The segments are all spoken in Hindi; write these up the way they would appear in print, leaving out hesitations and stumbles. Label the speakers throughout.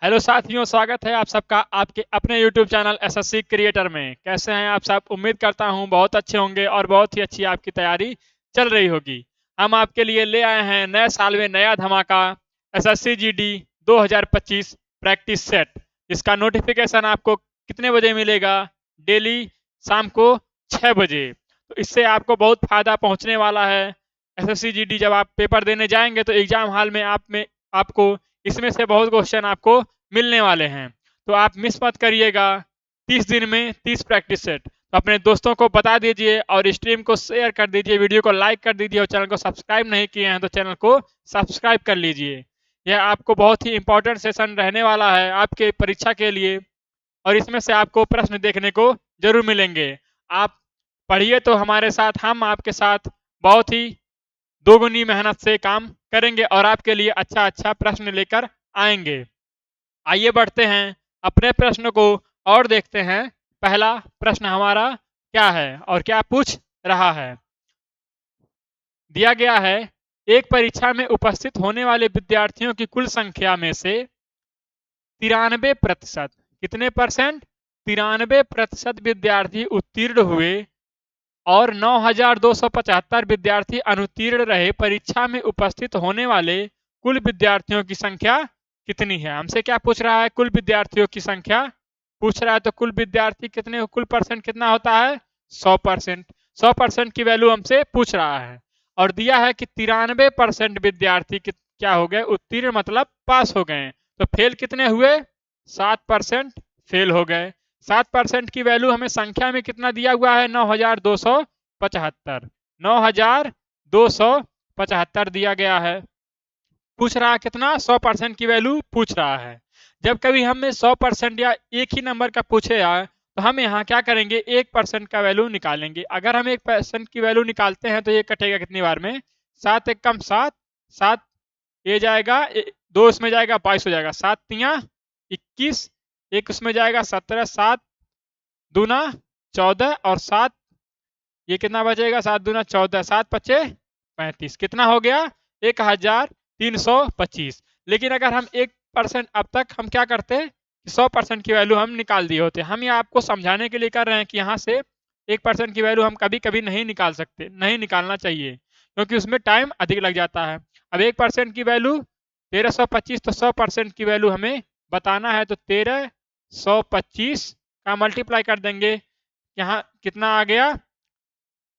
Speaker 1: हेलो साथियों, स्वागत है आप सबका आपके अपने YouTube चैनल एसएससी क्रिएटर में। कैसे हैं आप सब? उम्मीद करता हूं बहुत अच्छे होंगे और बहुत ही अच्छी आपकी तैयारी चल रही होगी। हम आपके लिए ले आए हैं नए साल में नया धमाका एसएससी जीडी 2025 प्रैक्टिस सेट। इसका नोटिफिकेशन आपको कितने बजे मिलेगा? डेली शाम को 6 बजे। तो इससे आपको बहुत फायदा पहुंचने वाला है। एसएससी जीडी जब आप पेपर देने जाएंगे तो एग्जाम हॉल में आपको इसमें से बहुत क्वेश्चन आपको मिलने वाले हैं। तो आप मिस मत करिएगा। 30 दिन में 30 प्रैक्टिस सेट। तो अपने दोस्तों को बता दीजिए और स्ट्रीम को शेयर कर दीजिए, वीडियो को लाइक कर दीजिए और चैनल को सब्सक्राइब नहीं किए हैं तो चैनल को सब्सक्राइब कर लीजिए। यह आपको बहुत ही इंपॉर्टेंट सेशन रहने वाला है आपके परीक्षा के लिए और इसमें से आपको प्रश्न देखने को जरूर मिलेंगे। आप पढ़िए तो हमारे साथ, हम आपके साथ बहुत ही दोगुनी मेहनत से काम करेंगे और आपके लिए अच्छा अच्छा प्रश्न लेकर आएंगे। आइए बढ़ते हैं अपने प्रश्न को और देखते हैं। पहला प्रश्न हमारा क्या है और क्या पूछ रहा है। दिया गया है, एक परीक्षा में उपस्थित होने वाले विद्यार्थियों की कुल संख्या में से 93%, कितने परसेंट? 93% विद्यार्थी उत्तीर्ण हुए और 9,275 विद्यार्थी अनुत्तीर्ण रहे। परीक्षा में उपस्थित होने वाले कुल विद्यार्थियों की संख्या कितनी है? हमसे क्या पूछ रहा है? कुल विद्यार्थियों की संख्या पूछ रहा है। तो कुल विद्यार्थी कितने, कुल परसेंट कितना होता है? 100%। 100% की वैल्यू हमसे पूछ रहा है और दिया है कि 93% विद्यार्थी क्या हो गए? उत्तीर्ण मतलब पास हो गए। तो फेल कितने हुए? 7% फेल हो गए। 7% की वैल्यू हमें संख्या में कितना दिया हुआ है? 9,275। 9,275 दिया गया है। पूछ रहा है कितना? 100% की वैल्यू पूछ रहा है। जब कभी हमें 100% या एक ही नंबर का पूछे यार, तो हम यहाँ क्या करेंगे? 1% का वैल्यू निकालेंगे। अगर हम 1% की वैल्यू निकालते हैं तो ये कटेगा कितनी बार में? 7 एक कम 7, 7 ये जाएगा, 2 इसमें जाएगा, 22 हो जाएगा। 7 तिया 21, एक उसमें जाएगा 17, 7 दूना 14 और 7 ये कितना बचेगा? 7 दूना 14, 7 पचे 35, कितना हो गया? 1,325। लेकिन अगर हम 1% अब तक हम क्या करते हैं? 100% की वैल्यू हम निकाल दिए होते। हम ये आपको समझाने के लिए कर रहे हैं कि यहाँ से 1% की वैल्यू हम कभी कभी नहीं निकाल सकते, नहीं निकालना चाहिए क्योंकि उसमें टाइम अधिक लग जाता है। अब 1% की वैल्यू 1325, तो 100% की वैल्यू हमें बताना है तो 1325 का मल्टीप्लाई कर देंगे। यहाँ कितना आ गया?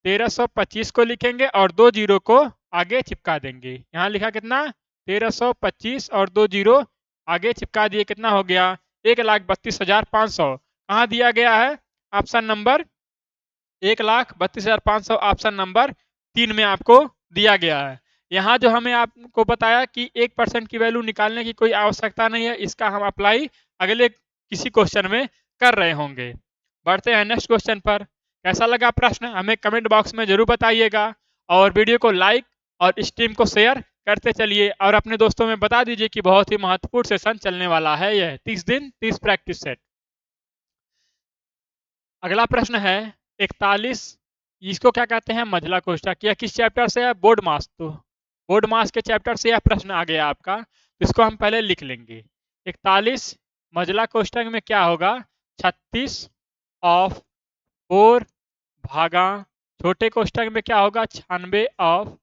Speaker 1: 1325 को लिखेंगे और 2 जीरो को आगे चिपका देंगे। यहाँ लिखा कितना? 1325 और 2 जीरो आगे चिपका दिए। कितना हो गया? 1,32,500। कहाँ दिया गया है? ऑप्शन नंबर 1,32,500, ऑप्शन नंबर 3 में आपको दिया गया है। यहाँ जो हमें आपको बताया कि 1% की वैल्यू निकालने की कोई आवश्यकता नहीं है, इसका हम अप्लाई अगले किसी क्वेश्चन में कर रहे होंगे। बढ़ते हैं नेक्स्ट क्वेश्चन पर। कैसा लगा प्रश्न हमें कमेंट बॉक्स में जरूर बताइएगा और वीडियो को लाइक और स्ट्रीम को शेयर करते चलिए और अपने दोस्तों में बता दीजिए कि बहुत ही महत्वपूर्ण सेशन चलने वाला है। यह 30 दिन 30 प्रैक्टिस सेट। अगला प्रश्न है 41। इसको क्या कहते हैं? मझला कोष्ठक। यह किस चैप्टर से है? बोर्ड मास। तो बोर्ड मास के चैप्टर से यह प्रश्न आ गया आपका, तो इसको हम पहले लिख लेंगे। 41 मझला कोष्ठक में क्या होगा? 36 ऑफ 4 भागा, छोटे कोष्ठक में क्या होगा? 96 ऑफ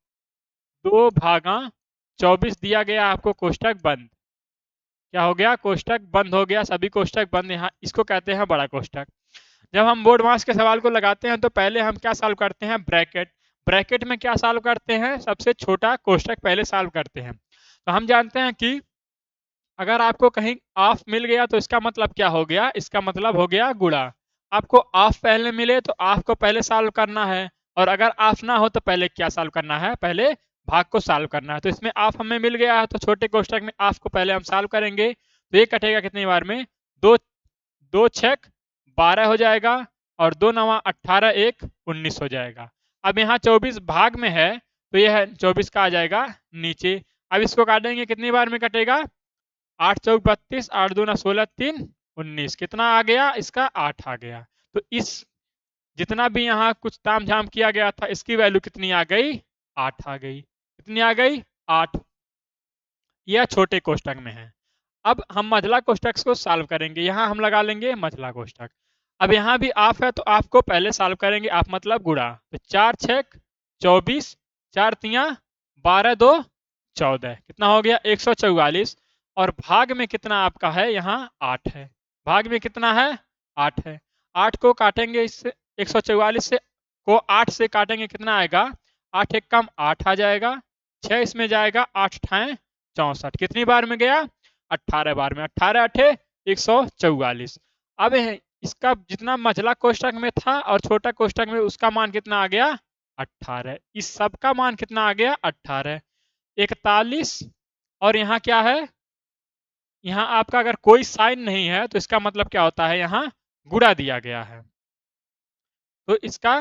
Speaker 1: 2 भागा 24 दिया गया आपको। कोष्ठक बंद। क्या हो गया? कोष्ठक बंद हो गया। सभी कोष्ठक बंद। यहाँ इसको कहते हैं बड़ा कोष्ठक। जब हम बोर्ड मास के सवाल को लगाते हैं तो पहले हम क्या सॉल्व करते हैं? ब्रैकेट। ब्रैकेट में क्या सॉल्व करते हैं? सबसे छोटा कोष्ठक पहले सॉल्व करते हैं। तो हम जानते हैं कि अगर आपको कहीं ऑफ मिल गया तो इसका मतलब क्या हो गया? इसका मतलब हो गया गुणा। आपको ऑफ पहले मिले तो ऑफ को पहले सॉल्व करना है और अगर ऑफ ना हो तो पहले क्या सॉल्व करना है? पहले भाग को सॉल्व करना है। तो इसमें ऑफ हमें मिल गया है तो छोटे कोष्ठक में ऑफ को पहले हम सॉल्व करेंगे। तो ये कटेगा कितनी बार में? दो, 2 छक 12 हो जाएगा और 2 नवा 18, 1 19 हो जाएगा। अब यहाँ 24 भाग में है तो यह 24 का आ जाएगा नीचे। अब इसको काटेंगे, कितनी बार में कटेगा? 8 चौक 32, 8 दूना 16, 3 19। कितना आ गया? इसका 8 आ गया। तो इस जितना भी यहाँ कुछ ताम झाम किया गया था इसकी वैल्यू कितनी आ गई? 8 आ गई। कितनी आ गई? 8। यह छोटे कोष्ठक में है। अब हम मझला कोष्ठक को सॉल्व करेंगे। यहाँ हम लगा लेंगे मझला कोष्ठक। अब यहाँ भी आप है तो आपको पहले सॉल्व करेंगे। आप मतलब गुणा, तो 4 छक 24, 4 तिया 12 2 14, कितना हो गया 144। और भाग में कितना आपका है, यहाँ 8 है। भाग में कितना है, 8 है। 8 को काटेंगे इससे, 144 से को 8 से काटेंगे, कितना आएगा, 8 एक कम 8 आ जाएगा। 6 इसमें जाएगा, 8 ठाए 64, कितनी बार में गया, 18 बार में। 18 अठे 144। अब इसका जितना मझला कोष्ठक में था और छोटा कोष्ठक में, उसका मान कितना आ गया, 18। इस सब का मान कितना आ गया, 18। 41। और यहाँ क्या है, यहाँ आपका अगर कोई साइन नहीं है तो इसका मतलब क्या होता है, यहाँ गुणा दिया गया है। तो इसका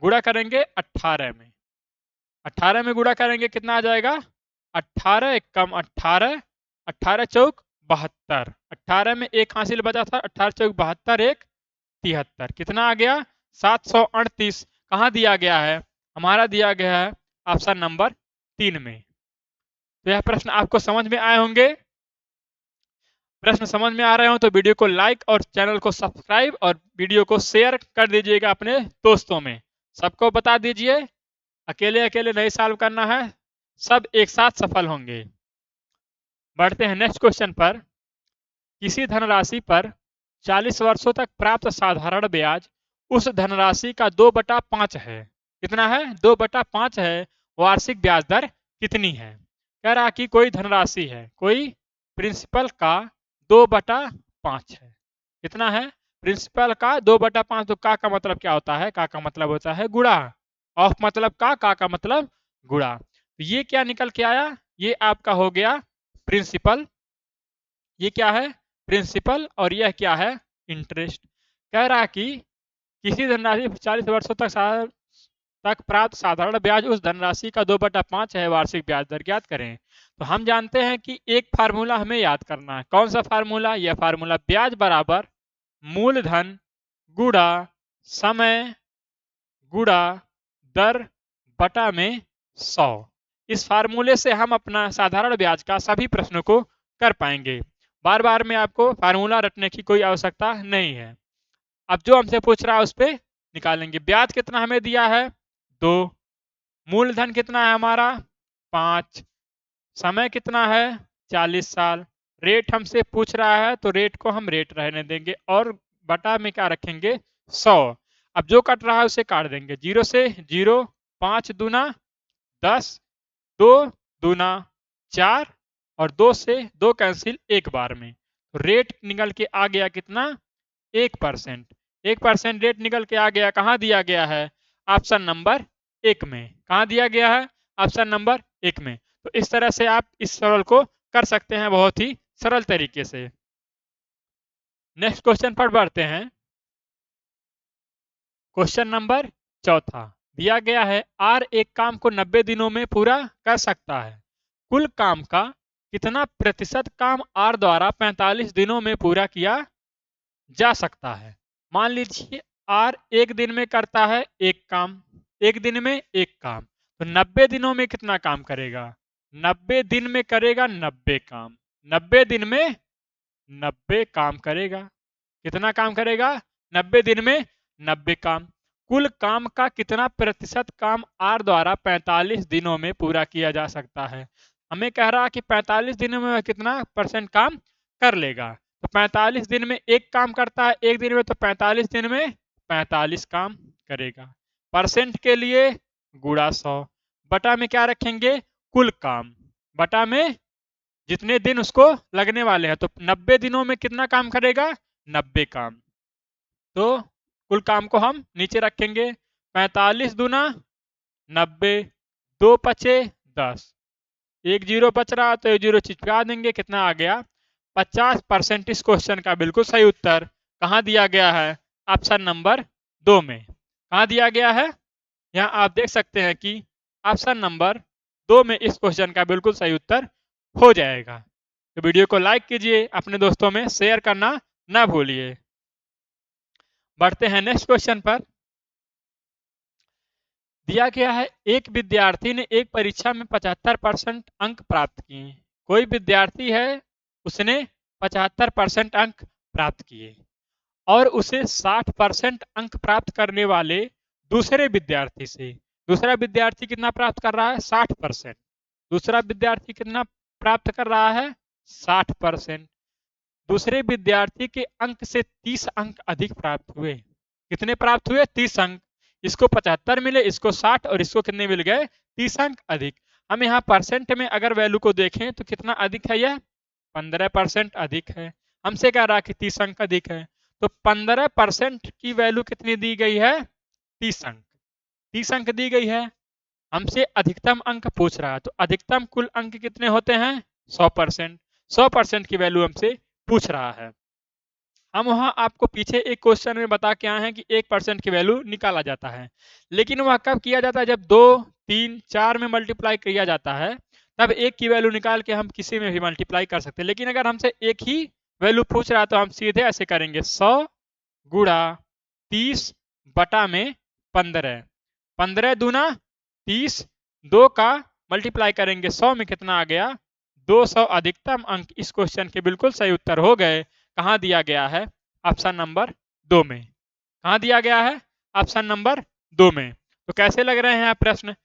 Speaker 1: गुणा करेंगे 18 में। 18 में गुणा करेंगे, कितना आ जाएगा, 18 एक कम 18, 18 चौक 72। 18 में एक हासिल बचा था, 18 चौक 72 एक 73, कितना आ गया, 738। कहाँ दिया गया है, हमारा दिया गया है ऑप्शन नंबर 3 में। तो यह प्रश्न आपको समझ में आए होंगे। प्रश्न समझ में आ रहे हो तो वीडियो को लाइक और चैनल को सब्सक्राइब और वीडियो को शेयर कर दीजिएगा अपने दोस्तों में, सबको बता दीजिए। अकेले अकेले नहीं सॉल्व करना है, सब एक साथ सफल होंगे। बढ़ते हैं नेक्स्ट क्वेश्चन पर। किसी धनराशि पर 40 वर्षों तक प्राप्त साधारण ब्याज उस धनराशि का 2/5 है। कितना है, 2/5 है। वार्षिक ब्याज दर कितनी है। कह रहा कि कोई धनराशि है, कोई प्रिंसिपल का 2/5 है। कितना है, प्रिंसिपल का 2/5। तो का मतलब क्या होता है, का मतलब होता है गुणा। ऑफ मतलब का मतलब गुणा। तो ये क्या निकल के आया, ये आपका हो गया प्रिंसिपल। ये क्या है, प्रिंसिपल। और यह क्या है, इंटरेस्ट। कह रहा कि किसी धनराशि 40 वर्षों तक प्राप्त साधारण ब्याज उस धनराशि का 2/5 है। वार्षिक ब्याज दर ज्ञात करें। तो हम जानते हैं कि एक फार्मूला हमें याद करना है। कौन सा फार्मूला, यह फार्मूला ब्याज बराबर मूलधन गुणा समय गुणा दर बटा में 100। इस फार्मूले से हम अपना साधारण ब्याज का सभी प्रश्नों को कर पाएंगे। बार बार में आपको फार्मूला रटने की कोई आवश्यकता नहीं है। अब जो हमसे पूछ रहा है उस पर निकालेंगे। ब्याज कितना हमें दिया है, 2। मूलधन कितना है हमारा, 5। समय कितना है, 40 साल। रेट हमसे पूछ रहा है तो रेट को हम रेट रहने देंगे और बटा में क्या रखेंगे, 100। अब जो कट रहा है उसे काट देंगे, 0 से 0, 5 दूना 10, 2 दूना 4 और 2 से 2 कैंसिल एक बार में। तो रेट निकल के आ गया कितना, 1%। 1% रेट निकल के आ गया। कहाँ दिया गया है, ऑप्शन नंबर 1 में। कहाँ दिया गया है, ऑप्शन नंबर 1 में। तो इस तरह से आप इस सरल को कर सकते हैं, बहुत ही सरल तरीके से। नेक्स्ट क्वेश्चन पर बढ़ते हैं। क्वेश्चन नंबर 4 दिया गया है, आर एक काम को 90 दिनों में पूरा कर सकता है। कुल काम का कितना प्रतिशत काम आर द्वारा 45 दिनों में पूरा किया जा सकता है। मान लीजिए आर एक दिन में करता है एक काम, एक दिन में एक काम, तो 90 दिनों में कितना काम करेगा, 90 दिन में करेगा 90 काम। 90 दिन में 90 काम करेगा। कितना काम करेगा, 90 दिन में 90 काम। कुल काम का कितना प्रतिशत काम आर द्वारा 45 दिनों में पूरा किया जा सकता है। हमें कह रहा कि 45 दिनों में कितना परसेंट काम कर लेगा। तो 45 दिन में एक काम करता है एक दिन में, तो 45 दिन में 45 काम करेगा। परसेंट के लिए गुणा 100, बटा में क्या रखेंगे, कुल काम, बटा में जितने दिन उसको लगने वाले हैं। तो 90 दिनों में कितना काम करेगा, 90 काम। तो कुल काम को हम नीचे रखेंगे, 45 दूना 90, 2 पचे 10, एक जीरो बच रहा तो एक जीरो चिपका देंगे, कितना आ गया 50%। इस क्वेश्चन का बिल्कुल सही उत्तर कहाँ दिया गया है, ऑप्शन नंबर 2 में। कहाँ दिया गया है, यहाँ आप देख सकते हैं कि ऑप्शन नंबर 2 में इस क्वेश्चन का बिल्कुल सही उत्तर हो जाएगा। तो वीडियो को लाइक कीजिए, अपने दोस्तों में शेयर करना ना भूलिए। बढ़ते हैं नेक्स्ट क्वेश्चन पर। दिया गया है, एक विद्यार्थी ने एक परीक्षा में 75% अंक प्राप्त किए। कोई विद्यार्थी है, उसने 75% अंक प्राप्त किए और उसे 60% अंक प्राप्त करने वाले दूसरे विद्यार्थी से, दूसरा विद्यार्थी कितना प्राप्त कर रहा है 60%, दूसरा विद्यार्थी कितना प्राप्त कर रहा है 60%, दूसरे विद्यार्थी के अंक से 30 अंक अधिक प्राप्त हुए। कितने प्राप्त हुए 30 अंक, इसको 75 मिले, इसको 60 और इसको कितने मिल गए 30 अंक अधिक। हम यहाँ परसेंट में अगर वैल्यू को देखें तो कितना अधिक है, यह 15% अधिक है। हमसे कह रहा है कि 30 अंक अधिक है, तो 15% की वैल्यू कितनी दी गई है 30 अंक, 30 अंक दी गई है। हमसे अधिकतम अंक पूछ रहा है, तो अधिकतम कुल अंक कितने होते हैं 100%, 100% की वैल्यू हमसे पूछ रहा है। हम वहां आपको पीछे एक क्वेश्चन में बता के आए हैं कि 1% की वैल्यू निकाला जाता है, लेकिन वह कब किया जाता है जब 2, 3, 4 में मल्टीप्लाई किया जाता है, तब एक की वैल्यू निकाल के हम किसी में भी मल्टीप्लाई कर सकते हैं। लेकिन अगर हमसे एक ही वैल्यू पूछ रहा है तो हम सीधे ऐसे करेंगे 100 गुणा 30 बटा में 15, 15 दूना 30, 2 का मल्टीप्लाई करेंगे 100 में कितना आ गया 200। अधिकतम अंक इस क्वेश्चन के बिल्कुल सही उत्तर हो गए। कहाँ दिया गया है ऑप्शन नंबर 2 में, कहाँ दिया गया है ऑप्शन नंबर 2 में। तो कैसे लग रहे हैं प्रश्न,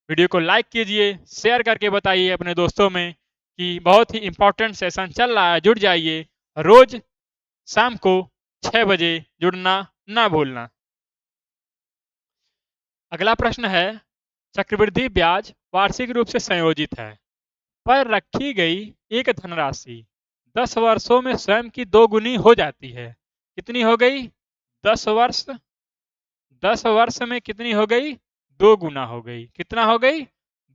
Speaker 1: वीडियो को लाइक कीजिए, शेयर करके बताइए अपने दोस्तों में कि बहुत ही इंपॉर्टेंट सेशन चल रहा है, जुड़ जाइए। रोज शाम को 6 बजे जुड़ना ना भूलना। अगला प्रश्न है, चक्रवृद्धि ब्याज वार्षिक रूप से संयोजित है पर रखी गई एक धनराशि 10 वर्षों में स्वयं की 2 गुनी हो जाती है। कितनी हो गई 10 वर्ष, 10 वर्ष में कितनी हो गई 2 गुना हो गई। कितना हो गई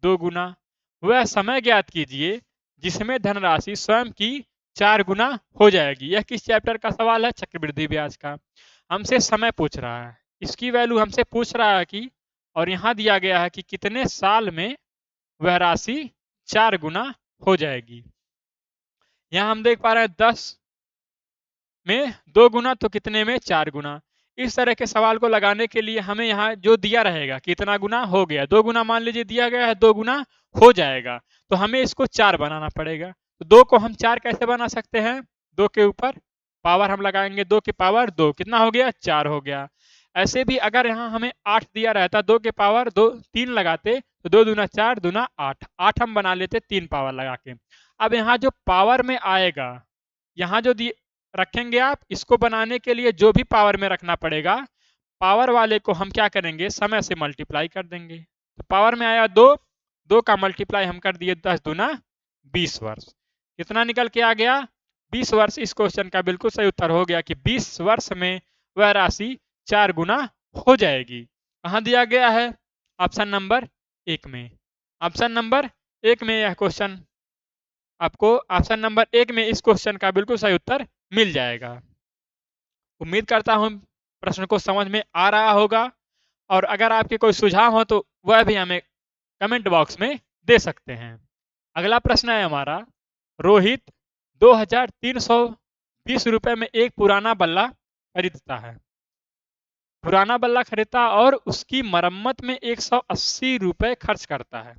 Speaker 1: 2 गुना। वह समय ज्ञात कीजिए जिसमें धनराशि स्वयं की 4 गुना हो जाएगी। यह किस चैप्टर का सवाल है, चक्रवृद्धि ब्याज का। हमसे समय पूछ रहा है, इसकी वैल्यू हमसे पूछ रहा है कि, और यहाँ दिया गया है कि कितने साल में वह राशि 4 गुना हो जाएगी। यहाँ हम देख पा रहे हैं 10 में 2 गुना तो कितने में 4 गुना। इस तरह के सवाल को लगाने के लिए हमें यहाँ जो दिया रहेगा कितना गुना हो गया, 2 गुना मान लीजिए दिया गया है 2 गुना हो जाएगा, तो हमें इसको 4 बनाना पड़ेगा। तो 2 को हम 4 कैसे बना सकते हैं, 2 के ऊपर पावर हम लगाएंगे, 2 की पावर 2, कितना हो गया 4 हो गया। ऐसे भी अगर यहाँ हमें 8 दिया रहता, 2 के पावर 2 3 लगाते तो 2 दूना 4 दूना 8, 8 हम बना लेते 3 पावर लगा के। अब यहाँ जो पावर में आएगा, यहाँ जो रखेंगे आप, इसको बनाने के लिए जो भी पावर में रखना पड़ेगा, पावर वाले को हम क्या करेंगे समय से मल्टीप्लाई कर देंगे। तो पावर में आया 2, 2 का मल्टीप्लाई हम कर दिए 10 दूना 20 वर्ष। कितना निकल के आ गया 20 वर्ष। इस क्वेश्चन का बिल्कुल सही उत्तर हो गया कि 20 वर्ष में वह राशि 4 गुना हो जाएगी। कहाँ दिया गया है ऑप्शन नंबर 1 में। ऑप्शन नंबर 1 में यह क्वेश्चन आपको, ऑप्शन नंबर 1 में इस क्वेश्चन का बिल्कुल सही उत्तर मिल जाएगा। उम्मीद करता हूं प्रश्न को समझ में आ रहा होगा, और अगर आपके कोई सुझाव हो तो वह भी हमें कमेंट बॉक्स में दे सकते हैं। अगला प्रश्न है हमारा, रोहित 2320 रुपए में एक पुराना बल्ला खरीदता है, पुराना बल्ला खरीदता और उसकी मरम्मत में 180 रुपए खर्च करता है।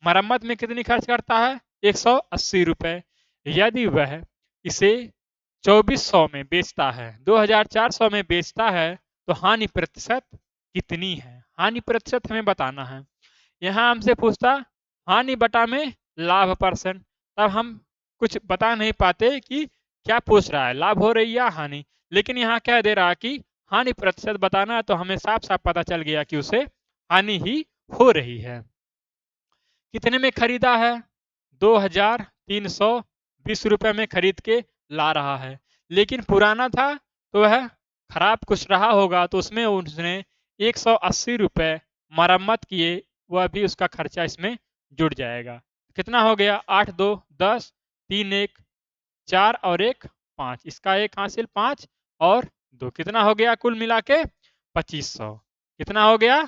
Speaker 1: मरम्मत में कितनी खर्च करता है 180 रुपए। यदि वह इसे 2400 में बेचता है, 2400 में बेचता है, तो हानि प्रतिशत कितनी है। हानि प्रतिशत हमें बताना है। यहाँ हमसे पूछता हानि बटा में लाभ परसेंट, तब हम कुछ बता नहीं पाते कि क्या पूछ रहा है, लाभ हो रही या हानि। लेकिन यहाँ कह दे रहा कि हानि प्रतिशत बताना है, तो हमें साफ साफ पता चल गया कि उसे हानि ही हो रही है। कितने में खरीदा है 2320 रुपए में खरीद के ला रहा है, लेकिन पुराना था तो वह खराब कुछ रहा होगा, तो उसमें उसने 180 रुपए मरम्मत किए, वह भी उसका खर्चा इसमें जुड़ जाएगा। कितना हो गया 8 2 10, 3 1 4 और 1 5, इसका एक हासिल 5 और 2, कितना हो गया कुल मिला के 2500। कितना हो गया,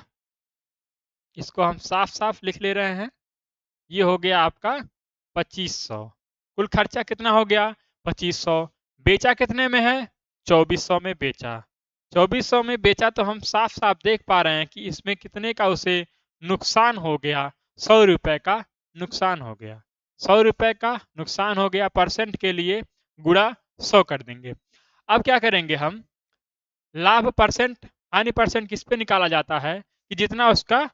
Speaker 1: इसको हम साफ साफ लिख ले रहे हैं, ये हो गया आपका 2500। कुल खर्चा कितना हो गया 2500। बेचा कितने में है 2400 में बेचा। 2400 में बेचा तो हम साफ साफ देख पा रहे हैं कि इसमें कितने का उसे नुकसान हो गया, 100 रुपए का नुकसान हो गया। 100 रुपए का नुकसान हो गया। परसेंट के लिए गुणा 100 कर देंगे। अब क्या करेंगे हम, लाभ परसेंट हानि परसेंट किस पे निकाला जाता है कि जितना उसका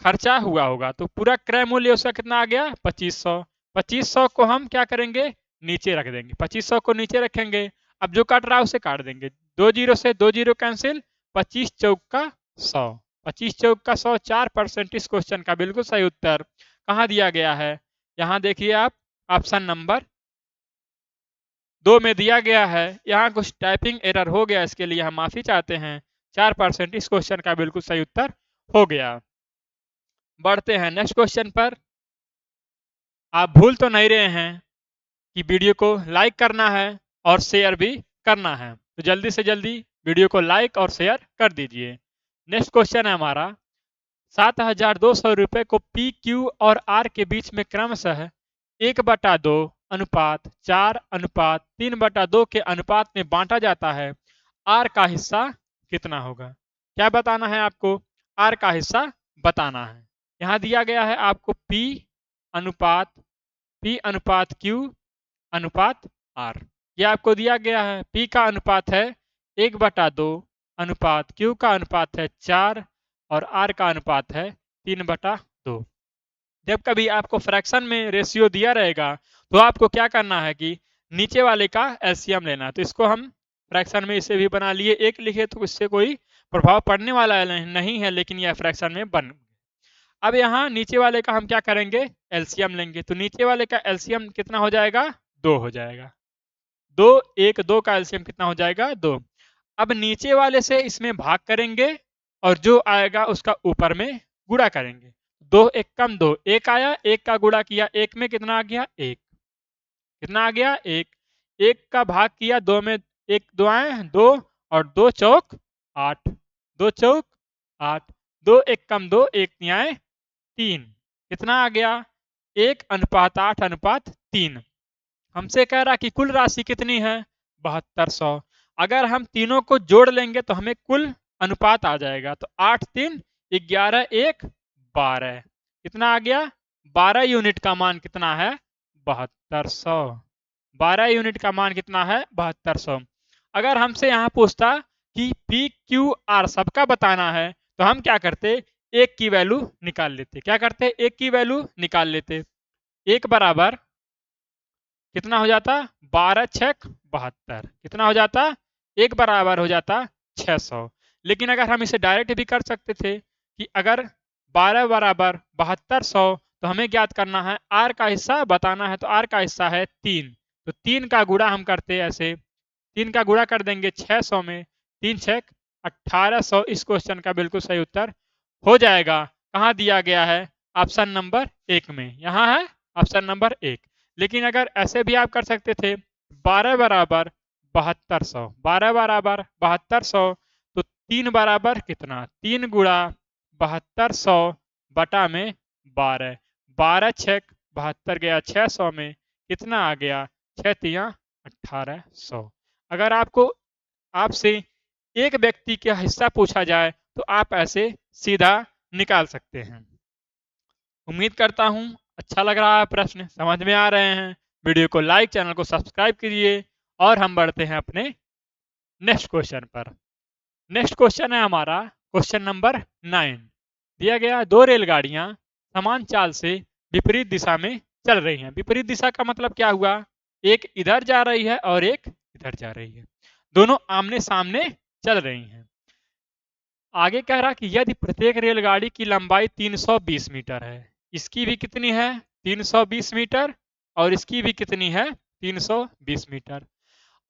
Speaker 1: खर्चा हुआ होगा। तो पूरा क्रय मूल्य उसका कितना आ गया 2500। 2500 को हम क्या करेंगे, नीचे रख देंगे। 2500 को नीचे रखेंगे। अब जो कट रहा है उसे काट देंगे, 2 जीरो से 2 जीरो कैंसिल, 25 चौक का 100। 25 चौक का 100 4%। इस क्वेश्चन का बिल्कुल सही उत्तर कहाँ दिया गया है, यहाँ देखिए आप, ऑप्शन नंबर 2 में दिया गया है। यहाँ कुछ टाइपिंग एरर हो गया, इसके लिए हम माफी चाहते हैं। 4% इस क्वेश्चन का बिल्कुल सही उत्तर हो गया। बढ़ते हैं नेक्स्ट क्वेश्चन पर। आप भूल तो नहीं रहे हैं कि वीडियो को लाइक करना है और शेयर भी करना है, तो जल्दी से जल्दी वीडियो को लाइक और शेयर कर दीजिए। नेक्स्ट क्वेश्चन है हमारा, 7,200 रुपये को पी क्यू और आर के बीच में क्रमशः 1/2 अनुपात 4 अनुपात 3/2 के अनुपात में बांटा जाता है। आर का हिस्सा कितना होगा? क्या बताना है आपको? आर का हिस्सा बताना है। यहाँ दिया गया है आपको अनुपात P अनुपात Q अनुपात R। यह आपको दिया गया है। P का अनुपात है 1/2, अनुपात Q का अनुपात है 4 और R का अनुपात है 3/2। जब कभी आपको फ्रैक्शन में रेशियो दिया रहेगा तो आपको क्या करना है कि नीचे वाले का एलसीएम लेना है। तो इसको हम फ्रैक्शन में इसे भी बना लिए, एक लिखे तो इससे कोई प्रभाव पड़ने वाला नहीं है, लेकिन यह फ्रैक्शन में बन। अब यहाँ नीचे वाले का हम क्या करेंगे, एलसीएम लेंगे। तो नीचे वाले का एलसीएम कितना हो जाएगा, 2 हो जाएगा। 2 1 2 का एलसीएम कितना हो जाएगा, 2। अब नीचे वाले से इसमें भाग करेंगे और जो आएगा उसका ऊपर में गुणा करेंगे। 2 1 कम 2, 1 आया, 1 का गुणा किया, 1 में कितना आ गया, 1। कितना आ गया, 1। 1 का भाग किया 2 में, 1 2 आए 2 और 2 चौक 8, 2 चौक 8, 2 1 कम 2, 1 नहीं आए 3। कितना आ गया, 1:8:3। हमसे कह रहा कि कुल राशि कितनी है, 7200। अगर हम तीनों को जोड़ लेंगे तो हमें कुल अनुपात आ जाएगा। तो 8 3 11 1 12 कितना आ गया, 12 यूनिट का मान कितना है, 7200। 12 यूनिट का मान कितना है, 7200। अगर हमसे यहाँ पूछता कि पी क्यू आर सबका बताना है तो हम क्या करते, एक की वैल्यू निकाल लेते। क्या करते, एक की वैल्यू निकाल लेते। एक बराबर कितना हो जाता, 12 छक 72। कितना हो जाता, एक बराबर हो जाता 600। लेकिन अगर हम इसे डायरेक्ट भी कर सकते थे कि अगर 12 बराबर 7200, तो हमें ज्ञात करना है आर का हिस्सा बताना है। तो आर का हिस्सा है 3। तो 3 का गुणा हम करते ऐसे, 3 का गुणा कर देंगे 600 में, 3 छक 1800। इस क्वेश्चन का बिल्कुल सही उत्तर हो जाएगा। कहाँ दिया गया है, ऑप्शन नंबर 1 में। यहाँ है ऑप्शन नंबर 1। लेकिन अगर ऐसे भी आप कर सकते थे, 12 बराबर 7200, 12 बराबर 7200, तो 3 बराबर कितना, 3 गुणा 7200 बटा में 12, 12 छक 72 गया 600 में, कितना आ गया, 6 तिया 1800। अगर आपको आपसे एक व्यक्ति का हिस्सा पूछा जाए तो आप ऐसे सीधा निकाल सकते हैं। उम्मीद करता हूं अच्छा लग रहा है, प्रश्न समझ में आ रहे हैं। वीडियो को लाइक, चैनल को सब्सक्राइब कीजिए और हम बढ़ते हैं अपने नेक्स्ट क्वेश्चन पर। नेक्स्ट क्वेश्चन है हमारा क्वेश्चन नंबर 9। दिया गया, दो रेलगाड़ियां समान चाल से विपरीत दिशा में चल रही हैं। विपरीत दिशा का मतलब क्या हुआ, एक इधर जा रही है और एक इधर जा रही है, दोनों आमने सामने चल रही हैं। आगे कह रहा कि यदि प्रत्येक रेलगाड़ी की लंबाई 320 मीटर है, इसकी भी कितनी है, 320 मीटर, और इसकी भी कितनी है, 320 मीटर,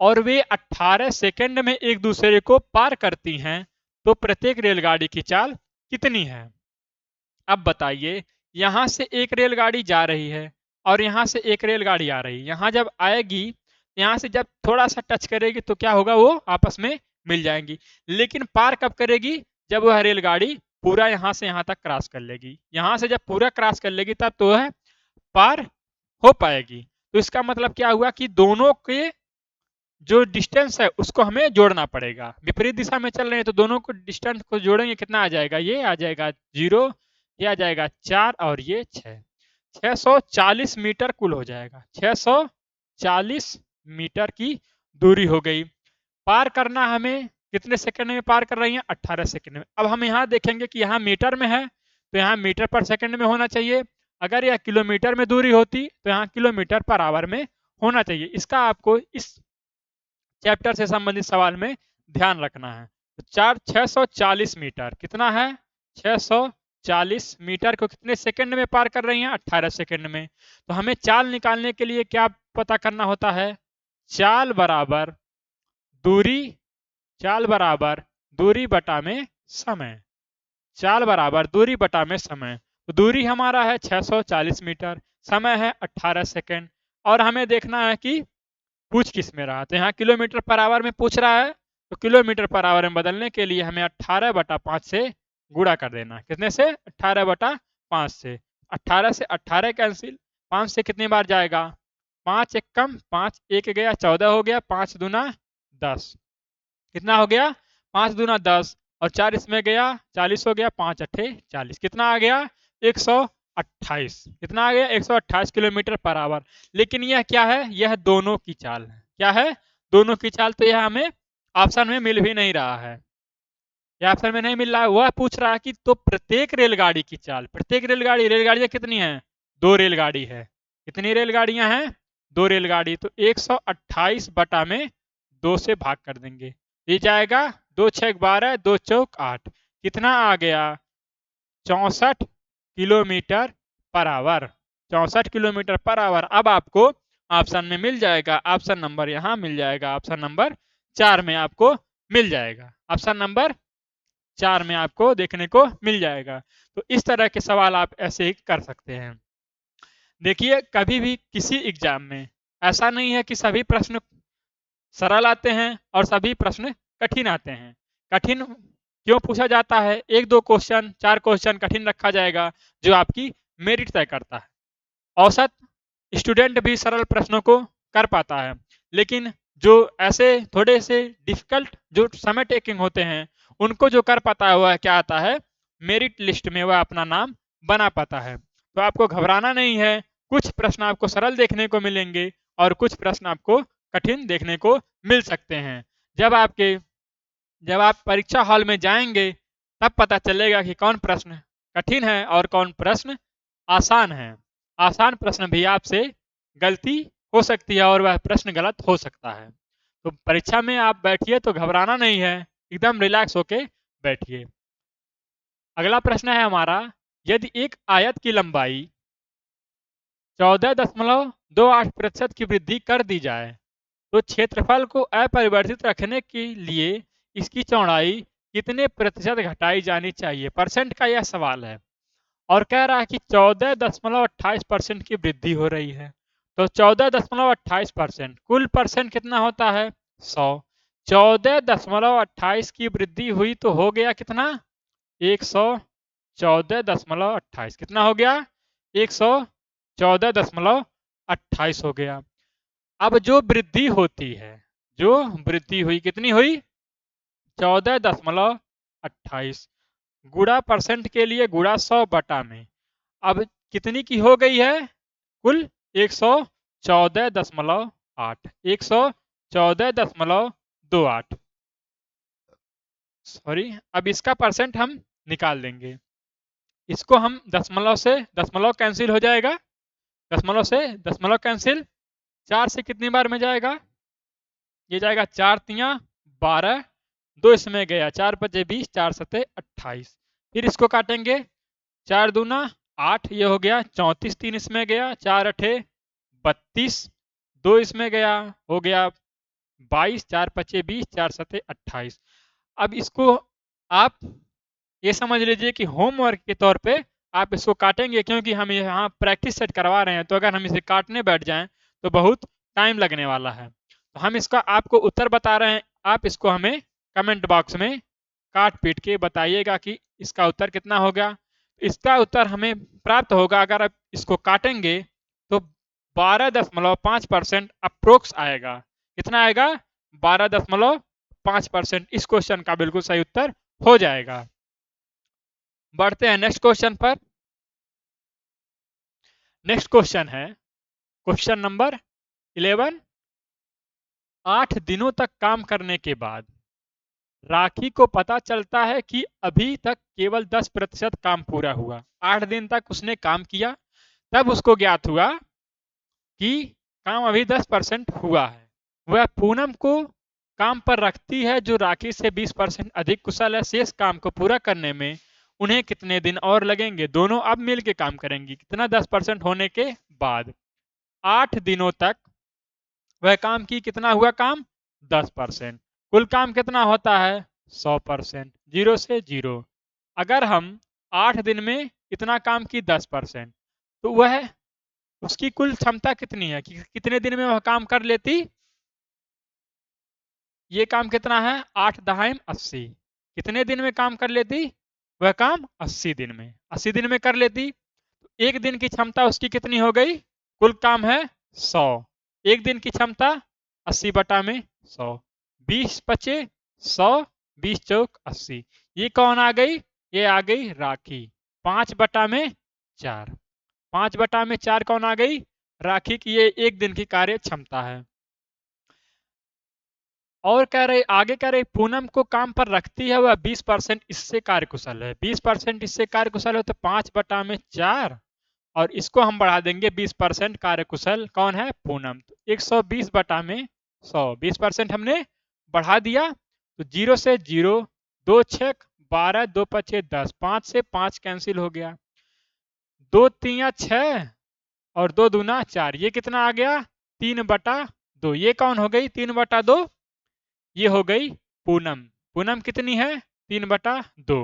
Speaker 1: और वे 18 सेकंड में एक दूसरे को पार करती हैं, तो प्रत्येक रेलगाड़ी की चाल कितनी है? अब बताइए, यहां से एक रेलगाड़ी जा रही है और यहां से एक रेलगाड़ी आ रही है। यहां जब आएगी, यहां से जब थोड़ा सा टच करेगी तो क्या होगा, वो आपस में मिल जाएंगी। लेकिन पार कब करेगी, जब वह रेलगाड़ी पूरा यहां से यहां तक क्रॉस कर लेगी। यहां से जब पूरा क्रॉस कर लेगी तब तो वह पार हो पाएगी। तो इसका मतलब क्या हुआ कि दोनों के जो डिस्टेंस है उसको हमें जोड़ना पड़ेगा। विपरीत दिशा में चल रहे हैं तो दोनों को डिस्टेंस को जोड़ेंगे, कितना आ जाएगा, ये आ जाएगा 0, ये आ जाएगा 4 और ये 6, 640 मीटर कुल हो जाएगा। 640 मीटर की दूरी हो गई। पार करना हमें कितने सेकंड में पार कर रही हैं? 18 सेकंड में। अब हम यहाँ देखेंगे कि यहाँ मीटर में है तो यहाँ मीटर पर सेकंड में होना चाहिए। अगर यह किलोमीटर में दूरी होती तो यहाँ किलोमीटर पर आवर में होना चाहिए। इसका आपको इस चैप्टर से संबंधित सवाल में ध्यान रखना है। तो 640 मीटर कितना है? 640 मीटर को कितने सेकंड में पार कर रही हैं? 18 सेकंड में। तो हमें चाल निकालने के लिए क्या पता करना होता है? चाल बराबर दूरी, चाल बराबर दूरी बटा में समय। चाल बराबर दूरी बटा में समय। तो दूरी हमारा है 640 मीटर, समय है 18 सेकंड। और हमें देखना है कि पूछ किस में रहा। तो यहाँ किलोमीटर पर आवर में पूछ रहा है तो किलोमीटर पर आवर में बदलने के लिए हमें 18/5 से गुणा कर देना। कितने से? 18/5 से। 18 से 18 कैंसिल, 5 से कितनी बार जाएगा? 5 एक कम, 5 एक गया 14 हो गया, 5 दूना 10। कितना हो गया? 5 दूना 10 और 4 इसमें गया 40 हो गया, 5 अट्ठे 40। कितना आ गया? 128। कितना आ गया? 128 किलोमीटर पर आवर। लेकिन यह क्या है? यह दोनों की चाल है। क्या है? दोनों की चाल। तो यह हमें ऑप्शन में मिल भी नहीं रहा है। यह ऑप्शन में नहीं मिल रहा है। वह पूछ रहा है कि तो प्रत्येक रेलगाड़ी की चाल, प्रत्येक रेलगाड़ियां कितनी हैं? 2 रेलगाड़ी है। कितनी रेलगाड़ियां हैं? 2 रेलगाड़ी। तो 128 बटा में 2 से भाग कर देंगे। ये जाएगा 2 6 12, 2 चौक 8। कितना आ गया? 64 kilometre per hour. 64 kilometre per hour. अब आपको ऑप्शन में मिल जाएगा, ऑप्शन नंबर यहाँ मिल जाएगा, ऑप्शन नंबर 4 में आपको मिल जाएगा। ऑप्शन नंबर 4 में आपको देखने को मिल जाएगा। तो इस तरह के सवाल आप ऐसे ही कर सकते हैं। देखिए, कभी भी किसी एग्जाम में ऐसा नहीं है कि सभी प्रश्न सरल आते हैं और सभी प्रश्न कठिन आते हैं। कठिन क्यों पूछा जाता है? 1 2 क्वेश्चन, 4 क्वेश्चन कठिन रखा जाएगा जो आपकी मेरिट तय करता है। औसत स्टूडेंट भी सरल प्रश्नों को कर पाता है, लेकिन जो ऐसे थोड़े से डिफिकल्ट जो समय टेकिंग होते हैं उनको जो कर पाता है वह क्या आता है? मेरिट लिस्ट में वह अपना नाम बना पाता है। तो आपको घबराना नहीं है। कुछ प्रश्न आपको सरल देखने को मिलेंगे और कुछ प्रश्न आपको कठिन देखने को मिल सकते हैं। जब आप परीक्षा हॉल में जाएंगे तब पता चलेगा कि कौन प्रश्न कठिन है और कौन प्रश्न आसान है। आसान प्रश्न भी आपसे गलती हो सकती है और वह प्रश्न गलत हो सकता है। तो परीक्षा में आप बैठिए तो घबराना नहीं है, एकदम रिलैक्स होके बैठिए। अगला प्रश्न है हमारा, यदि एक आयत की लंबाई 14.28% की वृद्धि कर दी जाए तो क्षेत्रफल को अपरिवर्तित रखने के लिए इसकी चौड़ाई कितने प्रतिशत घटाई जानी चाहिए? परसेंट का यह सवाल है और कह रहा है कि 14.28% की वृद्धि हो रही है। तो 14.28%, कुल परसेंट कितना होता है? 100। 14.28 की वृद्धि हुई तो हो गया कितना? 114.28। कितना हो गया? 114.28 हो गया। अब जो वृद्धि होती है, जो वृद्धि हुई कितनी हुई? 14.28 गुणा परसेंट के लिए गुणा 100 बटा में। अब कितनी की हो गई है? कुल 114.8, 114.28। सॉरी, अब इसका परसेंट हम निकाल देंगे। इसको हम दशमलव से, दशमलव कैंसिल हो जाएगा, दशमलव से दशमलव कैंसिल। 4 से कितनी बार में जाएगा? ये जाएगा 4 तियां 12, 2 इसमें गया, 4 5 20, 4 7 28। फिर इसको काटेंगे, 4 दूना 8, ये हो गया 34, 3 इसमें गया, 4 अठे 32, 2 इसमें गया, हो गया 22, 4 5 20, 4 7 28। अब इसको आप ये समझ लीजिए कि होमवर्क के तौर पे आप इसको काटेंगे, क्योंकि हम यहाँ प्रैक्टिस सेट करवा रहे हैं। तो अगर हम इसे काटने बैठ जाएं तो बहुत टाइम लगने वाला है। तो हम इसका आपको उत्तर बता रहे हैं, आप इसको हमें कमेंट बॉक्स में काट पीट के बताइएगा कि इसका उत्तर कितना होगा। इसका उत्तर हमें प्राप्त होगा, अगर आप इसको काटेंगे तो 12.5% अप्रोक्स आएगा। कितना आएगा? 12.5%। इस क्वेश्चन का बिल्कुल सही उत्तर हो जाएगा। बढ़ते हैं नेक्स्ट क्वेश्चन पर। नेक्स्ट क्वेश्चन है क्वेश्चन नंबर 11। 8 दिनों तक काम करने के बाद राखी को पता चलता है कि अभी तक केवल 10% काम पूरा हुआ। 8 दिन तक उसने काम किया, तब उसको ज्ञात हुआ कि काम अभी 10% हुआ है। वह पूनम को काम पर रखती है जो राखी से 20% अधिक कुशल है। शेष काम को पूरा करने में उन्हें कितने दिन और लगेंगे? दोनों अब मिल के काम करेंगी। कितना? 10% होने के बाद 8 दिनों तक वह काम की। कितना हुआ काम? 10%। कुल काम कितना होता है? 100%। जीरो से जीरो। अगर हम 8 दिन में इतना काम की 10%, तो वह उसकी कुल क्षमता कितनी है कि कितने दिन में वह काम कर लेती? ये काम कितना है? 8 दहाइम 80। कितने दिन में काम कर लेती? वह काम 80 दिन में। 80 दिन में कर लेती। एक दिन की क्षमता उसकी कितनी हो गई? कुल काम है 100। एक दिन की क्षमता 80 बटा में 100। 20 बचे 100, 20 चौक 80। ये कौन आ गई? ये आ गई राखी। 5 बटा में 4। 5 बटा में 4 कौन आ गई? राखी की। ये एक दिन की कार्य क्षमता है। और कह रहे, आगे कह रहे, पूनम को काम पर रखती है वह 20% इससे कार्यकुशल है। 20% इससे कार्यकुशल है तो 5 बटा में 4, और इसको हम बढ़ा देंगे 20% कार्यकुशल कौन है? पूनम। तो 120 बटा में 100। 20% हमने बढ़ा दिया तो जीरो से जीरो, 2 छक 12, 2 पचे 10, 5 से 5 कैंसिल हो गया, 2 तिया 6 और 2 दूना 4। ये कितना आ गया? 3/2। ये कौन हो गई? 3/2। ये हो गई पूनम। पूनम कितनी है? 3/2।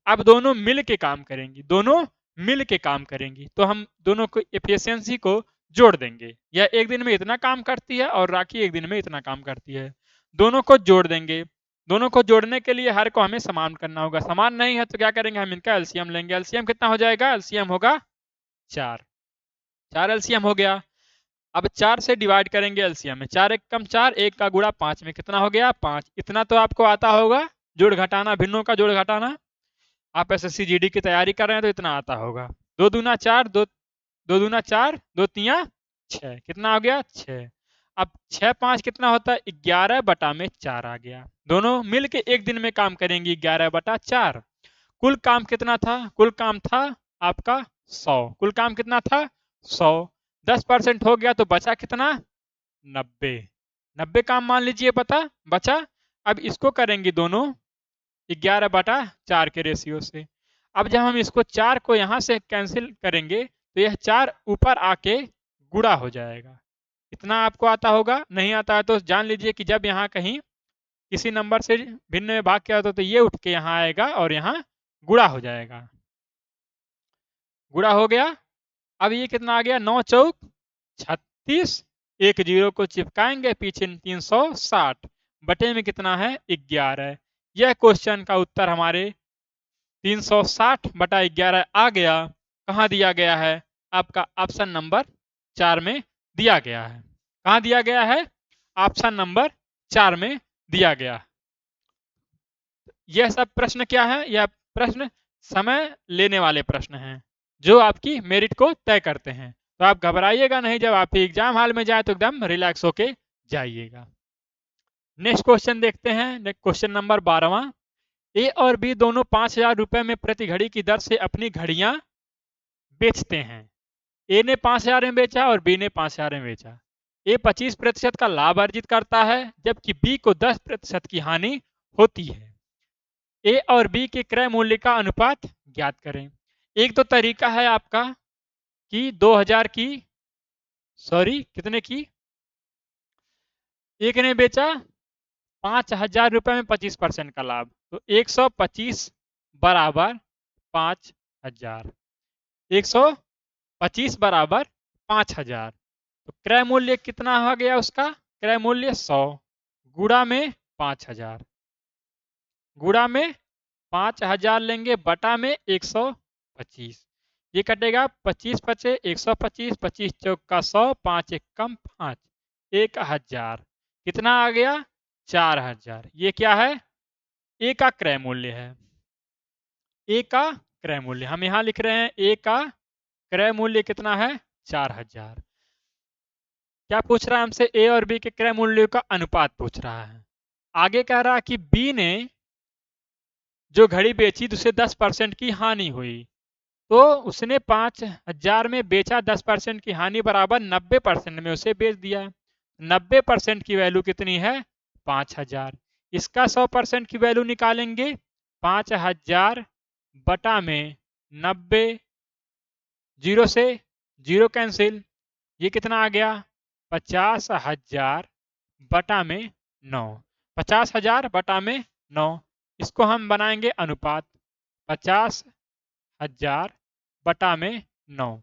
Speaker 1: अब दोनों मिल के काम करेंगी। दोनों मिल के काम करेंगी तो हम दोनों को एफिशिएंसी को जोड़ देंगे। यह एक दिन में इतना काम करती है और राखी एक दिन में इतना काम करती है। दोनों को जोड़ देंगे। दोनों को जोड़ने के लिए हर को हमें समान करना होगा। समान नहीं है तो क्या करेंगे? हम इनका एलसीएम लेंगे। एलसीएम कितना हो जाएगा? एलसीएम होगा 4। 4 एलसीएम हो गया। अब 4 से डिवाइड करेंगे एलसीएम में। 4 एक कम 4, 1 का गुणा 5 में कितना हो गया? 5। इतना तो आपको आता होगा, जोड़ घटाना, भिन्नों का जोड़ घटाना। आप एसएससी जीडी की तैयारी कर रहे हैं तो इतना आता होगा। 2 दूना 4, 2 दूना 4, 2 तिया 6। कितना हो गया? 6। अब 6 5 कितना होता है? 11 बटा में 4 आ गया। दोनों मिल के एक दिन में काम करेंगी 11 बटा 4। कुल काम कितना था? कुल काम था आपका 100। कुल काम कितना था? 100। 10% हो गया तो बचा कितना? 90। 90 काम मान लीजिए पता बचा। अब इसको करेंगे दोनों 11/4 के रेशियो से। अब जब हम इसको 4 को यहां से कैंसिल करेंगे तो यह 4 ऊपर आके गुणा हो जाएगा। इतना आपको आता होगा। नहीं आता है तो जान लीजिए कि जब यहाँ कहीं किसी नंबर से भिन्न में भाग किया होता तो ये उठ के यहाँ आएगा और यहाँ गुणा हो जाएगा। गुणा हो गया। अब ये कितना आ गया? 9 चौक 36। एक जीरो को चिपकाएंगे पीछे 360 बटे में कितना है? 11। यह क्वेश्चन का उत्तर हमारे 360 बटा 11 आ गया। कहाँ दिया गया है? आपका ऑप्शन नंबर 4 में दिया गया है। कहाँ दिया गया है? ऑप्शन नंबर 4 में दिया गया। यह सब प्रश्न क्या है? यह प्रश्न समय लेने वाले प्रश्न हैं जो आपकी मेरिट को तय करते हैं। तो आप घबराइएगा नहीं, जब आप एग्जाम हॉल में जाए तो एकदम रिलैक्स होके जाइएगा। नेक्स्ट क्वेश्चन देखते हैं। नेक्स्ट क्वेश्चन नंबर 12वां। ए और बी दोनों 5,000 रुपए में प्रति घड़ी की दर से अपनी घड़ियां बेचते हैं। ए ने 5,000 में बेचा और बी ने 5,000 में बेचा। ए 25% का लाभ अर्जित करता है जबकि बी को 10% की हानि होती है। ए और बी के क्रय मूल्य का अनुपात ज्ञात करें। एक तो तरीका है आपका कि 2000 की, सॉरी कितने की, एक ने बेचा 5,000 रुपए में 25% का लाभ, तो 125 बराबर 5,000। 125 बराबर 5,000। तो क्रय मूल्य कितना हो गया उसका? क्रय मूल्य 100 गुणा में 5,000। गुणा में 5,000 लेंगे बटा में 125। ये कटेगा 25 पचे 125, 25 चौक का 100, 5 एक कम 5, 1,000। कितना आ गया? 4,000। ये क्या है? ए का क्रय मूल्य है। ए का क्रय मूल्य हम यहां लिख रहे हैं। ए का क्रय मूल्य कितना है? 4,000। क्या पूछ रहा है हमसे? ए और बी के क्रय मूल्यों का अनुपात पूछ रहा है। आगे कह रहा है कि बी ने जो घड़ी बेची तो उसे 10% की हानि हुई, तो उसने 5,000 में बेचा, 10% की हानि बराबर 90% में उसे बेच दिया। 90% की वैल्यू कितनी है? 5,000। इसका 100% की वैल्यू निकालेंगे, 5,000 बटा में 90, जीरो से जीरो कैंसिल, ये कितना आ गया? 50,000 बटा में 9। 50,000 बटा में 9, इसको हम बनाएंगे अनुपात। 50,000 बटा में 9,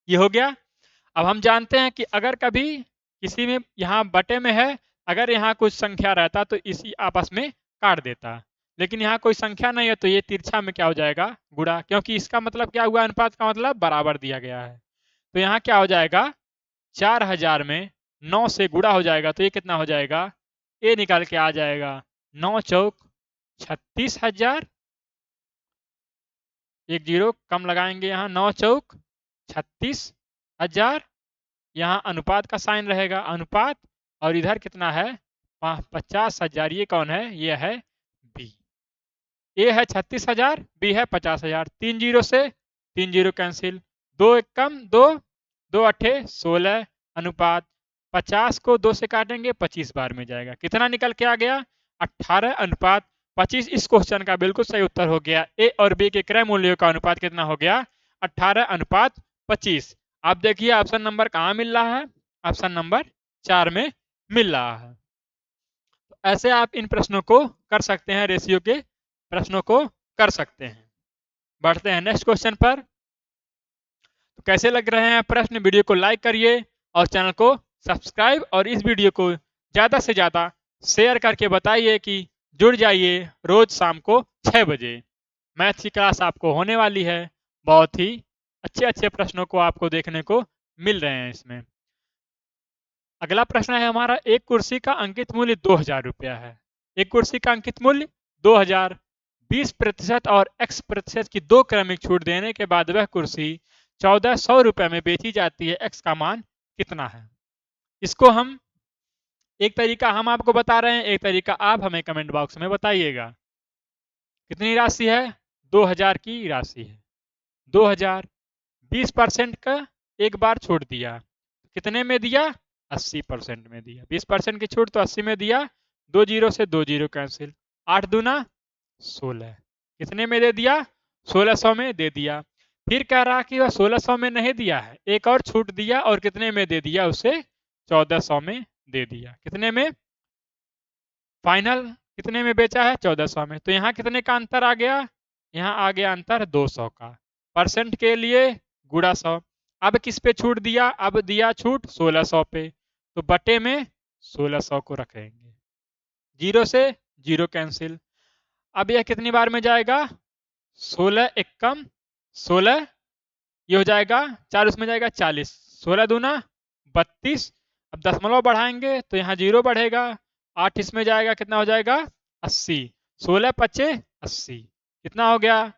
Speaker 1: ये हो गया। अब हम जानते हैं कि अगर कभी किसी में यहाँ बटे में है, अगर यहाँ कुछ संख्या रहता तो इसी आपस में काट देता, लेकिन यहाँ कोई संख्या नहीं है तो ये तिरछा में क्या हो जाएगा? गुणा, क्योंकि इसका मतलब क्या हुआ? अनुपात का मतलब बराबर दिया गया है। तो यहाँ क्या हो जाएगा? 4,000 में 9 से गुणा हो जाएगा तो ये कितना हो जाएगा? ये निकाल के आ जाएगा 9 चौक 36,000, एक जीरो कम लगाएंगे यहाँ, 9 चौक 36,000, यहाँ अनुपात का साइन रहेगा, अनुपात, और इधर कितना है? 50,000। ये कौन है? ये है बी। ए है 36,000, बी है 50,000। 3 जीरो से 3 जीरो कैंसिल, 2 एक कम 2, 2 अट्ठे 16, अनुपात 50 को 2 से काटेंगे 25 बार में जाएगा। कितना निकल के आ गया? 18 अनुपात 25। इस क्वेश्चन का बिल्कुल सही उत्तर हो गया। ए और बी के क्रय मूल्यों का अनुपात कितना हो गया? 18 अनुपात 25। आप देखिए ऑप्शन नंबर कहाँ मिल रहा है? ऑप्शन नंबर 4 में मिल रहा है। तो ऐसे आप इन प्रश्नों को कर सकते हैं, रेशियो के प्रश्नों को कर सकते हैं। बढ़ते हैं नेक्स्ट क्वेश्चन पर। तो कैसे लग रहे हैं प्रश्न? वीडियो को लाइक करिए और चैनल को सब्सक्राइब, और इस वीडियो को ज़्यादा से ज़्यादा शेयर करके बताइए कि जुड़ जाइए रोज शाम को 6 बजे। मैथ की क्लास आपको होने वाली है। बहुत ही अच्छे अच्छे प्रश्नों को आपको देखने को मिल रहे हैं इसमें। अगला प्रश्न है हमारा, एक कुर्सी का अंकित मूल्य 2,000 रुपया है। एक कुर्सी का अंकित मूल्य 2,000, 20% और x% की दो क्रमिक छूट देने के बाद वह कुर्सी 1,400 रुपये में बेची जाती है। x का मान कितना है? इसको हम, एक तरीका हम आपको बता रहे हैं, एक तरीका आप हमें कमेंट बॉक्स में बताइएगा। कितनी राशि है? 2,000 की राशि है। 2,000, 20% का एक बार छूट दिया, कितने में दिया? 80% में दिया। 20% की छूट तो 80 में दिया, 2 जीरो से 2 जीरो कैंसिल, 8 दूना 16, कितने में दे दिया? 1,600 में दे दिया। फिर कह रहा कि वह 1,600 में नहीं दिया है, एक और छूट दिया और कितने में दे दिया? उसे 1,400 में दे दिया। कितने में? फाइनल कितने में बेचा है? 1,400 में। तो यहाँ कितने का अंतर आ गया? यहाँ आ गया अंतर 200 का। परसेंट के लिए गुणा 100। अब किस पे छूट दिया? अब दिया छूट 1,600 पे, तो बटे में 1,600 को रखेंगे, जीरो से जीरो कैंसिल। अब यह कितनी बार में जाएगा? 16 एक कम 16, ये हो जाएगा 4, उसमें जाएगा 40, 16 दूना 32। अब दशमलव बढ़ाएंगे तो यहाँ जीरो बढ़ेगा, 8 इसमें जाएगा, कितना हो जाएगा? 80, 16 पच्चे 80, कितना हो गया?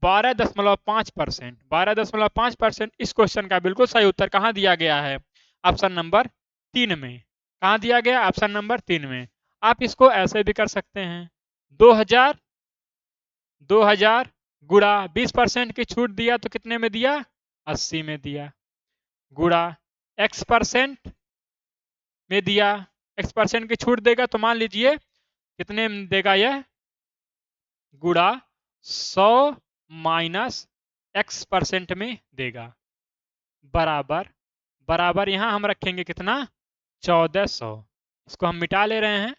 Speaker 1: 12.5%। 12.5% इस क्वेश्चन का बिल्कुल सही उत्तर कहाँ दिया गया है? ऑप्शन नंबर 3 में। कहाँ दिया गया? ऑप्शन नंबर 3 में। आप इसको ऐसे भी कर सकते हैं, 2,000 गुणा 20% की छूट दिया तो कितने में दिया? 80 में दिया, गुणा x% में दिया, x% की छूट देगा तो मान लीजिए कितने में देगा यह? गुणा 100 माइनस x% में देगा, बराबर, बराबर यहाँ हम रखेंगे कितना? 1,400। इसको हम मिटा ले रहे हैं,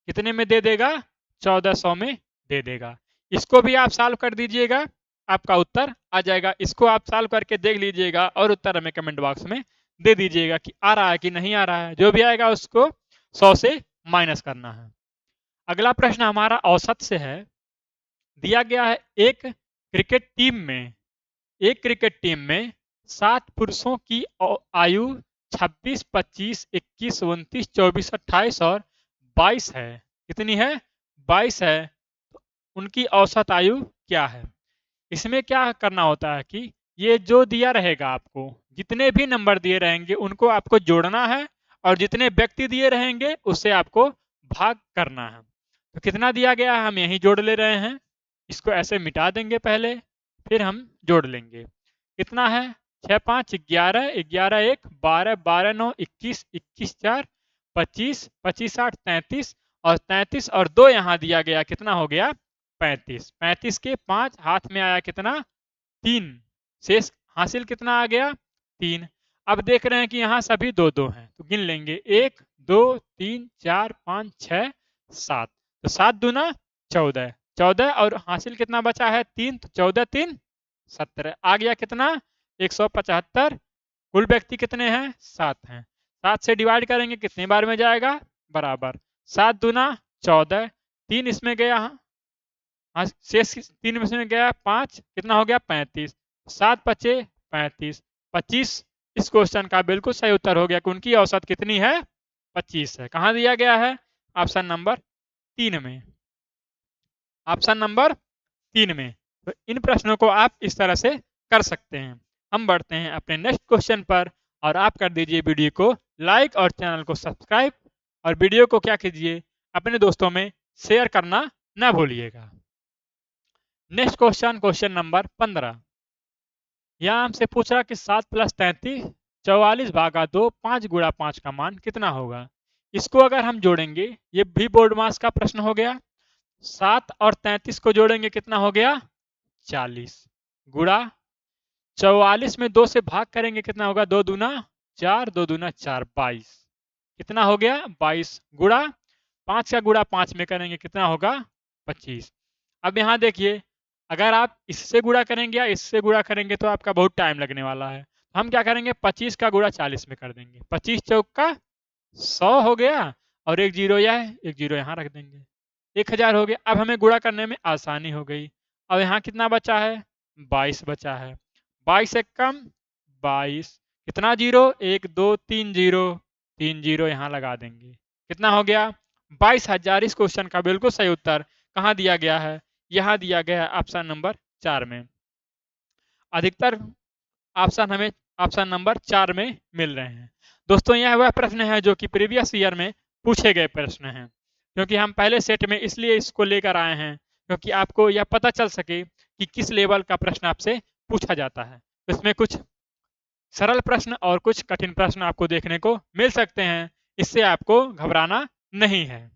Speaker 1: कितने में दे देगा? 1,400 में दे देगा। इसको भी आप सॉल्व कर दीजिएगा, आपका उत्तर आ जाएगा। इसको आप सॉल्व करके देख लीजिएगा और उत्तर हमें कमेंट बॉक्स में दे दीजिएगा कि आ रहा है कि नहीं आ रहा है। जो भी आएगा उसको 100 से माइनस करना है। अगला प्रश्न हमारा औसत से है। दिया गया है एक क्रिकेट टीम में 7 पुरुषों की आयु 26, 25, 21, 29, 24, 28 और 22 है। कितनी है? 22 है। उनकी औसत आयु क्या है? इसमें क्या करना होता है कि ये जो दिया रहेगा आपको, जितने भी नंबर दिए रहेंगे उनको आपको जोड़ना है, और जितने व्यक्ति दिए रहेंगे उससे आपको भाग करना है। तो कितना दिया गया है हम यहीं जोड़ ले रहे हैं, इसको ऐसे मिटा देंगे पहले, फिर हम जोड़ लेंगे। कितना है, 6 5 11, 11 1 12, 12 9 21, 21 4 25, 25 8 33, और 33 और 2 यहाँ दिया गया, कितना हो गया 35। 35 के 5 हाथ में आया कितना, 3। शेष हासिल कितना आ गया, 3। अब देख रहे हैं कि यहाँ सभी दो दो हैं, तो गिन लेंगे 1 2 3 4 5 6 7। तो 7 दूना 14, 14 और हासिल कितना बचा है 3, तो 14 3 17 आ गया कितना 175। कुल व्यक्ति कितने हैं 7 हैं। 7 से डिवाइड करेंगे कितने बार में जाएगा, बराबर। 7 दूना 14, 3 इसमें गया, हाँ शेष 3 में गया 5, कितना हो गया 35। 7 पचे 35, 25 इस क्वेश्चन का बिल्कुल सही उत्तर हो गया कि उनकी औसत कितनी है 25 है। कहाँ दिया गया है, ऑप्शन नंबर 3 में, ऑप्शन नंबर 3 में। तो इन प्रश्नों को आप इस तरह से कर सकते हैं। हम बढ़ते हैं अपने नेक्स्ट क्वेश्चन पर, और आप कर दीजिए वीडियो को लाइक और चैनल को सब्सक्राइब, और वीडियो को क्या कीजिए, अपने दोस्तों में शेयर करना ना भूलिएगा। Next question, question number 15। यहाँ हमसे पूछ रहा कि 7 + 33 44 भागा 2 5 गुणा 5 का मान कितना होगा। इसको अगर हम जोड़ेंगे, ये भी बोर्ड मास का प्रश्न हो गया। 7 और 33 को जोड़ेंगे कितना हो गया 40, गुणा 44 में 2 से भाग करेंगे कितना होगा, 2 दूना 4, 2 दूना 4 22, कितना हो गया 22, गुणा 5 का गुणा 5 में करेंगे कितना होगा 25। अब यहाँ देखिए, अगर आप इससे गुणा करेंगे या इससे गुणा करेंगे तो आपका बहुत टाइम लगने वाला है। हम क्या करेंगे, 25 का गुणा 40 में कर देंगे, 25 चौक का 100 हो गया, और एक जीरो यह एक जीरो यहाँ रख देंगे, 1000 हो गया। अब हमें गुणा करने में आसानी हो गई। अब यहाँ कितना बचा है 22 बचा है, 22 से कम 22, कितना जीरो 1 2 3 जीरो, 3 जीरो यहाँ लगा देंगे, कितना हो गया 22,000। इस क्वेश्चन का बिल्कुल सही उत्तर कहाँ दिया गया है, यहाँ दिया गया है ऑप्शन नंबर 4 में। अधिकतर ऑप्शन हमें ऑप्शन नंबर 4 में मिल रहे हैं। दोस्तों यह वह प्रश्न है जो कि प्रीवियस ईयर में पूछे गए प्रश्न हैं, क्योंकि हम पहले सेट में इसलिए इसको लेकर आए हैं क्योंकि आपको यह पता चल सके कि किस लेवल का प्रश्न आपसे पूछा जाता है। तो इसमें कुछ सरल प्रश्न और कुछ कठिन प्रश्न आपको देखने को मिल सकते हैं, इससे आपको घबराना नहीं है।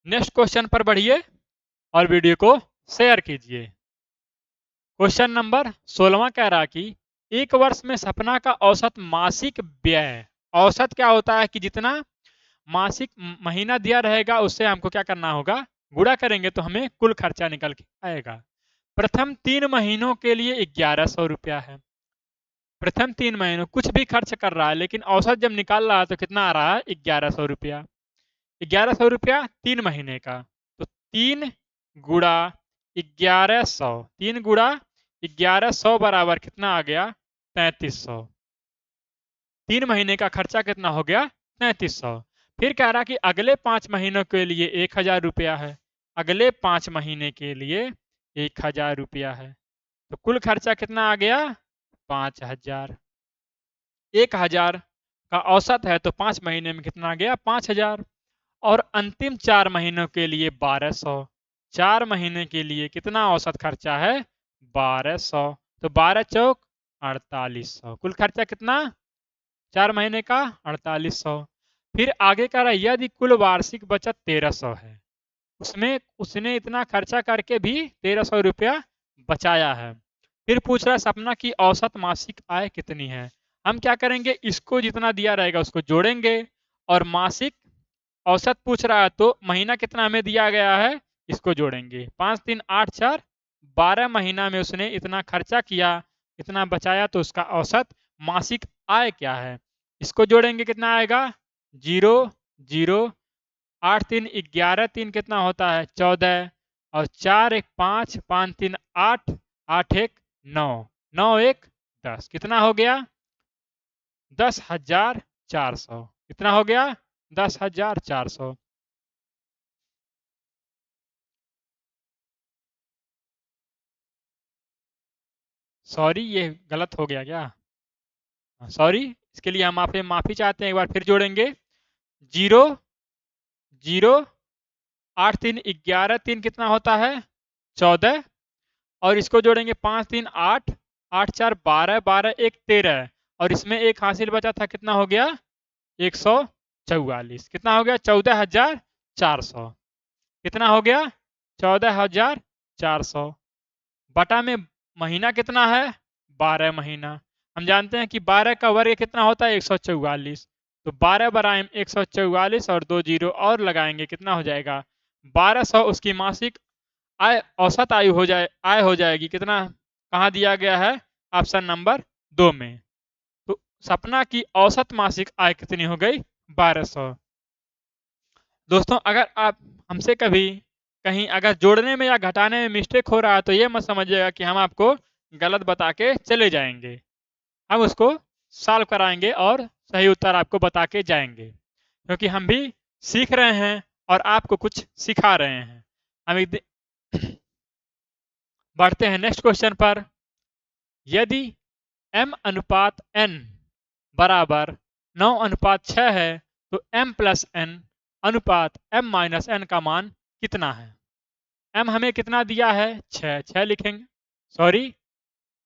Speaker 1: नेक्स्ट क्वेश्चन पर बढ़िए और वीडियो को शेयर कीजिए। क्वेश्चन नंबर 16वां कह रहा कि एक वर्ष में सपना का औसत मासिक व्यय, औसत क्या होता है कि जितना मासिक महीना दिया रहेगा उससे हमको क्या करना होगा, गुणा करेंगे तो हमें कुल खर्चा निकल के आएगा। प्रथम 3 महीनों के लिए 1100 रुपया है। प्रथम 3 महीनों कुछ भी खर्च कर रहा है, लेकिन औसत जब निकाल रहा है तो कितना आ रहा है 1100 रुपया। 1100 रुपया 3 महीने का, तो 3 गुणा 1100, 3 गुणा 1100 बराबर कितना आ गया 3300। 3 महीने का खर्चा कितना हो गया 3300। फिर कह रहा कि अगले 5 महीनों के लिए 1000 रुपया है, अगले 5 महीने के लिए 1000 रुपया है, तो कुल खर्चा कितना आ गया 5000। 1000 का औसत है तो 5 महीने में कितना आ गया 5000। और अंतिम 4 महीनों के लिए 1200, 4 महीने के लिए कितना औसत खर्चा है 1200, तो 12 चौक 4800, कुल खर्चा कितना 4 महीने का 4800। फिर आगे कह रहा यदि कुल वार्षिक बचत 1300 है, उसमें उसने इतना खर्चा करके भी 1300 रुपया बचाया है। फिर पूछ रहा है सपना की औसत मासिक आय कितनी है। हम क्या करेंगे, इसको जितना दिया रहेगा उसको जोड़ेंगे, और मासिक औसत पूछ रहा है तो महीना कितना हमें दिया गया है इसको जोड़ेंगे। 5 3 8 4 12 महीना में उसने इतना खर्चा किया, इतना बचाया, तो उसका औसत मासिक आय क्या है, इसको जोड़ेंगे कितना आएगा 0 0, 8 3 11, 3 कितना होता है 14, और 4 1 5, 5 3 8, 8 1 9, 9 1 10, कितना हो गया 10,400। कितना हो गया 10,400। सॉरी, ये गलत हो गया क्या? सॉरी, इसके लिए हम आपसे माफी चाहते हैं। एक बार फिर जोड़ेंगे। 0, 0, 8 3 11, 3 कितना होता है? 14। और इसको जोड़ेंगे 5 3 8, 8 4 12, 12 1 13। और इसमें एक हासिल बचा था, कितना हो गया? 144। कितना हो गया? 14,400। कितना हो गया? 14,400। बटा में महीना कितना है? 12 महीना। हम जानते हैं कि 12 का वर्ग कितना होता है? 144। तो 12 बराए 144 और 2 जीरो और लगाएंगे, कितना हो जाएगा? 1200 उसकी मासिक आय, औसत आयु हो जाए, आय हो जाएगी। कितना कहाँ दिया गया है? ऑप्शन नंबर 2 में। तो सपना की औसत मासिक आय कितनी हो गई? 1200। दोस्तों, अगर आप हमसे कभी कहीं अगर जोड़ने में या घटाने में मिस्टेक हो रहा है तो ये मत समझिएगा कि हम आपको गलत बता के चले जाएंगे। हम उसको सॉल्व कराएंगे और सही उत्तर आपको बता के जाएंगे, क्योंकि हम भी सीख रहे हैं और आपको कुछ सिखा रहे हैं। हम बढ़ते हैं नेक्स्ट क्वेश्चन पर। यदि m अनुपात n बराबर 9:6 है तो m प्लस n अनुपात m माइनस n का मान कितना है? m हमें कितना दिया है? 6, 6 लिखेंगे। सॉरी,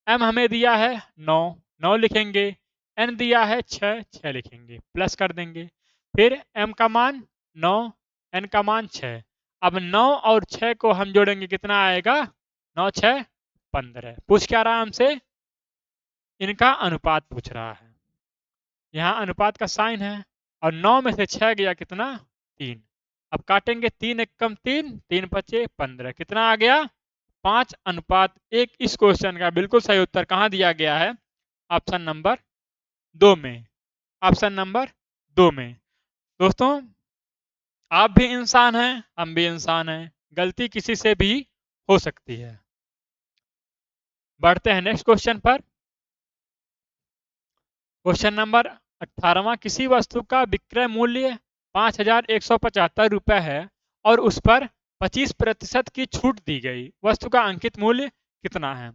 Speaker 1: m हमें दिया है 9, 9 लिखेंगे। n दिया है 6, 6 लिखेंगे, प्लस कर देंगे। फिर m का मान 9, n का मान 6। अब 9 और 6 को हम जोड़ेंगे, कितना आएगा? 9 6 15। पूछ क्या रहा हमसे? इनका अनुपात पूछ रहा है। यहाँ अनुपात का साइन है और 9 में से 6 गया, कितना? 3। अब काटेंगे, 3 एक कम 3, 3 पचे 15। कितना आ गया? 5:1। इस क्वेश्चन का बिल्कुल सही उत्तर कहाँ दिया गया है? ऑप्शन नंबर 2 में। ऑप्शन नंबर 2 में। दोस्तों, आप भी इंसान हैं, हम भी इंसान हैं, गलती किसी से भी हो सकती है। बढ़ते हैं नेक्स्ट क्वेश्चन पर। क्वेश्चन नंबर 18वां। किसी वस्तु का विक्रय मूल्य 5,175 रुपये है और उस पर 25% की छूट दी गई। वस्तु का अंकित मूल्य कितना है?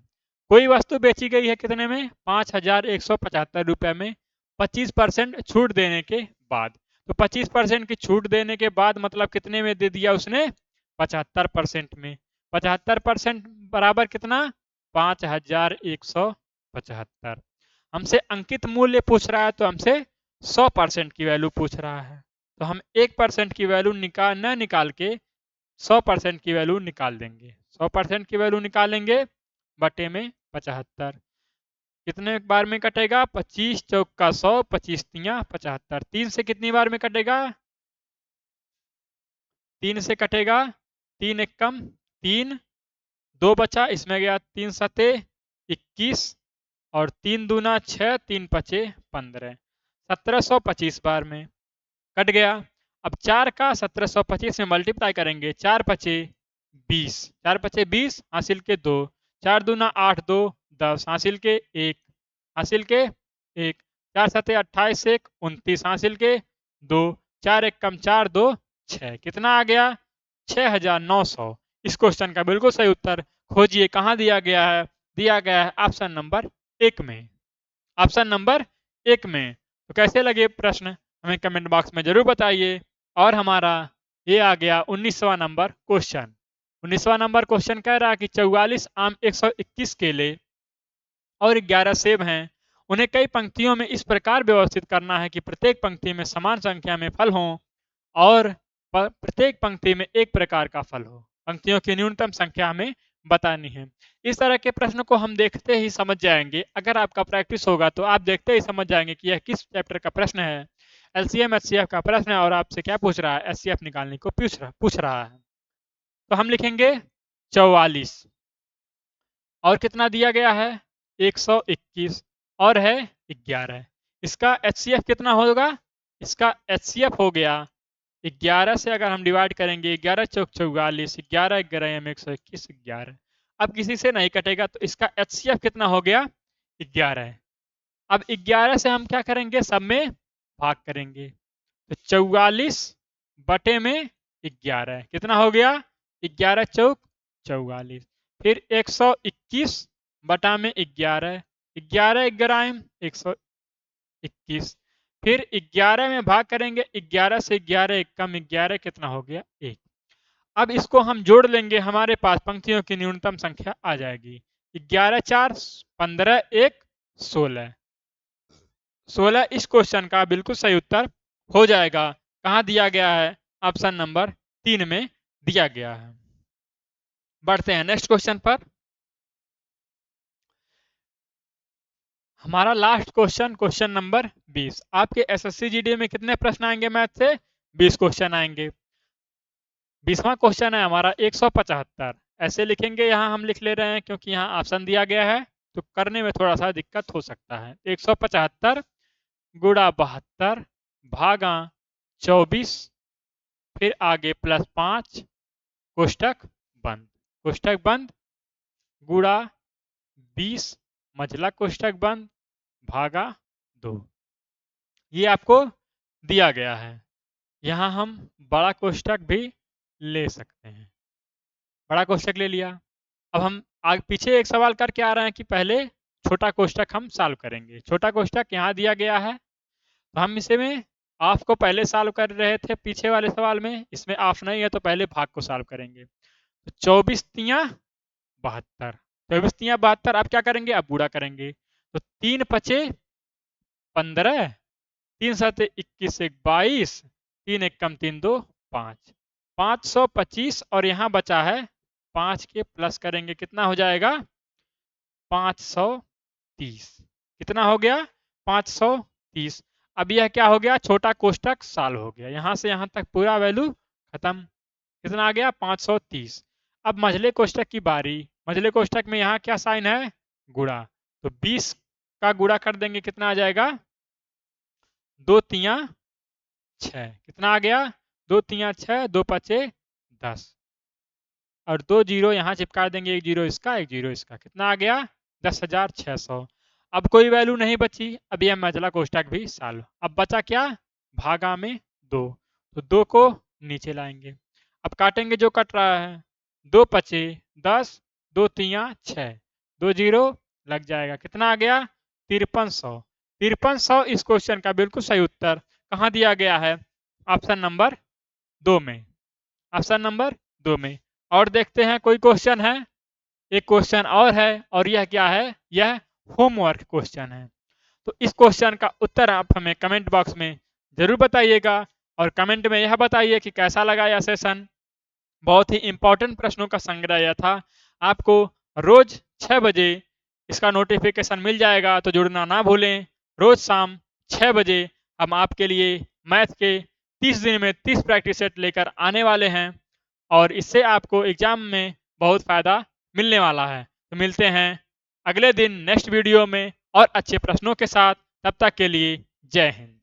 Speaker 1: कोई वस्तु बेची गई है कितने में? 5,175 रुपये में 25% छूट देने के बाद। तो 25% की छूट देने के बाद मतलब कितने में दे दिया उसने? 75% में। 75% बराबर कितना? 5,175। हमसे अंकित मूल्य पूछ रहा है तो हमसे 100% की वैल्यू पूछ रहा है। तो हम 1% की वैल्यू न निकाल के 100% की वैल्यू निकाल देंगे। 100% की वैल्यू निकालेंगे बटे में 75। कितने बार में कटेगा? 25 चौक का 100, 25 तियां 75। 3 से कितनी बार में कटेगा? 3 से कटेगा। 3 एक कम 3, 2 बचा, इसमें गया 3 सते 21 और 3 दूना 6, 3 पचे 15। 1725 बार में कट गया। अब 4 का 1725 में मल्टीप्लाई करेंगे। 4 पचे 20, 4 पचे 20, हासिल के 2, 4 दूना 8, 2 10, हासिल के 1, हासिल के 1, 4 सते 28, 1 29, हासिल के 2, 4 एक कम 4, 2 6। कितना आ गया? 6,900। इस क्वेश्चन का बिल्कुल सही उत्तर खोजिए, कहाँ दिया गया है? दिया गया है ऑप्शन नंबर 1 में। ऑप्शन नंबर 1 में। तो कैसे लगे प्रश्न हमें कमेंट बॉक्स में जरूर बताइए। और हमारा ये आ गया 19वां नंबर क्वेश्चन। 19वां नंबर क्वेश्चन कह रहा है कि 44 आम, 121 केले और 11 सेब हैं। उन्हें कई पंक्तियों में इस प्रकार व्यवस्थित करना है कि प्रत्येक पंक्ति में समान संख्या में फल हों और प्रत्येक पंक्ति में एक प्रकार का फल हो। पंक्तियों की न्यूनतम संख्या हमें बतानी है। इस तरह के प्रश्न को हम देखते ही समझ जाएंगे। अगर आपका प्रैक्टिस होगा तो आप देखते ही समझ जाएंगे कि यह किस चैप्टर का प्रश्न है। एलसीएम एचसीएफ का प्रश्न है और आपसे क्या पूछ रहा है? एचसीएफ निकालने को पूछ रहा है। तो हम लिखेंगे 44 और कितना दिया गया है? 121 और है 11। इसका एचसीएफ कितना होगा? इसका एचसीएफ हो गया 11 से अगर हम डिवाइड करेंगे, 11 चौक 44, 11 11 121, 11। अब किसी से नहीं कटेगा तो इसका एचसीएफ कितना हो गया? 11। अब 11 से हम क्या करेंगे? सब में भाग करेंगे। तो 44 बटे में 11 कितना हो गया? 11 चौक 44। फिर 121 बटा में 11, 11 ग्राम 121, फिर 11 में भाग करेंगे, 11 से 11 एक कम 11 कितना हो गया 1। अब इसको हम जोड़ लेंगे, हमारे पास पंक्तियों की न्यूनतम संख्या आ जाएगी। 11 4 15 1 16, 16 इस क्वेश्चन का बिल्कुल सही उत्तर हो जाएगा। कहां दिया गया है? ऑप्शन नंबर 3 में दिया गया है। बढ़ते हैं नेक्स्ट क्वेश्चन पर। हमारा लास्ट क्वेश्चन, क्वेश्चन नंबर 20। आपके एसएससी जीडी में कितने प्रश्न आएंगे मैथ से? 20 क्वेश्चन आएंगे। 20वां क्वेश्चन है हमारा 175। ऐसे लिखेंगे, यहाँ हम लिख ले रहे हैं क्योंकि यहाँ ऑप्शन दिया गया है, तो करने में थोड़ा सा दिक्कत हो सकता है। 175 गुणा 72 भागा 24, फिर आगे +5 कोष्टक बंद, कोष्टक बंद, गुणा 20 मझला कोष्टक बंद भागा 2। ये आपको दिया गया है। यहां हम बड़ा कोष्टक भी ले सकते हैं। बड़ा कोष्टक ले लिया। अब हम आगे पीछे एक सवाल करके आ रहे हैं कि पहले छोटा कोष्टक हम सॉल्व करेंगे। छोटा कोष्टक यहाँ दिया गया है, तो हम इसमें ऑफ को पहले सॉल्व कर रहे थे पीछे वाले सवाल में, इसमें ऑफ नहीं है तो पहले भाग को सॉल्व करेंगे। तो 24 तियां 72, 24 तियां 72, अब क्या करेंगे? अब गुणा करेंगे। तो 3 पचे 15, 3 7 21 1 22, 3 1 कम 3 2 5, 525, और यहाँ बचा है 5 के प्लस करेंगे, कितना हो जाएगा? 530। कितना हो गया? 530। अब यह क्या हो गया? छोटा कोष्टक सॉल्व हो गया। यहां से यहां तक पूरा वैल्यू खत्म। कितना आ गया? 530। अब मझले कोष्टक की बारी। मझले कोष्टक में यहाँ क्या साइन है? गुणा। तो 20 का गुणा कर देंगे, कितना आ जाएगा? 2 तियां 6, कितना आ गया? 2 तियां 6, 2 पचे 10, और 2 जीरो यहाँ चिपका देंगे, 1 जीरो इसका 1 जीरो इसका, कितना आ गया? 10,600। अब कोई वैल्यू नहीं बची। अब यह मझला कोष्टक भी सॉल्व। अब बचा क्या? भागा में 2, तो 2 को नीचे लाएंगे। अब काटेंगे, जो कट रहा है। 2 पचे 10, 2 तियां 6, 2 जीरो लग जाएगा, कितना आ गया? 5300। 5300 इस क्वेश्चन का बिल्कुल सही उत्तर कहाँ दिया गया है? ऑप्शन नंबर 2 में, ऑप्शन नंबर 2 में। और देखते हैं कोई क्वेश्चन है। एक क्वेश्चन और है, और यह क्या है? यह होमवर्क क्वेश्चन है। तो इस क्वेश्चन का उत्तर आप हमें कमेंट बॉक्स में जरूर बताइएगा, और कमेंट में यह बताइए कि कैसा लगा यह सेशन। बहुत ही इंपॉर्टेंट प्रश्नों का संग्रह यह था। आपको रोज 6 बजे इसका नोटिफिकेशन मिल जाएगा, तो जुड़ना ना भूलें। रोज शाम 6 बजे हम आपके लिए मैथ के 30 दिन में 30 प्रैक्टिस सेट लेकर आने वाले हैं, और इससे आपको एग्जाम में बहुत फ़ायदा मिलने वाला है। तो मिलते हैं अगले दिन नेक्स्ट वीडियो में और अच्छे प्रश्नों के साथ। तब तक के लिए जय हिंद।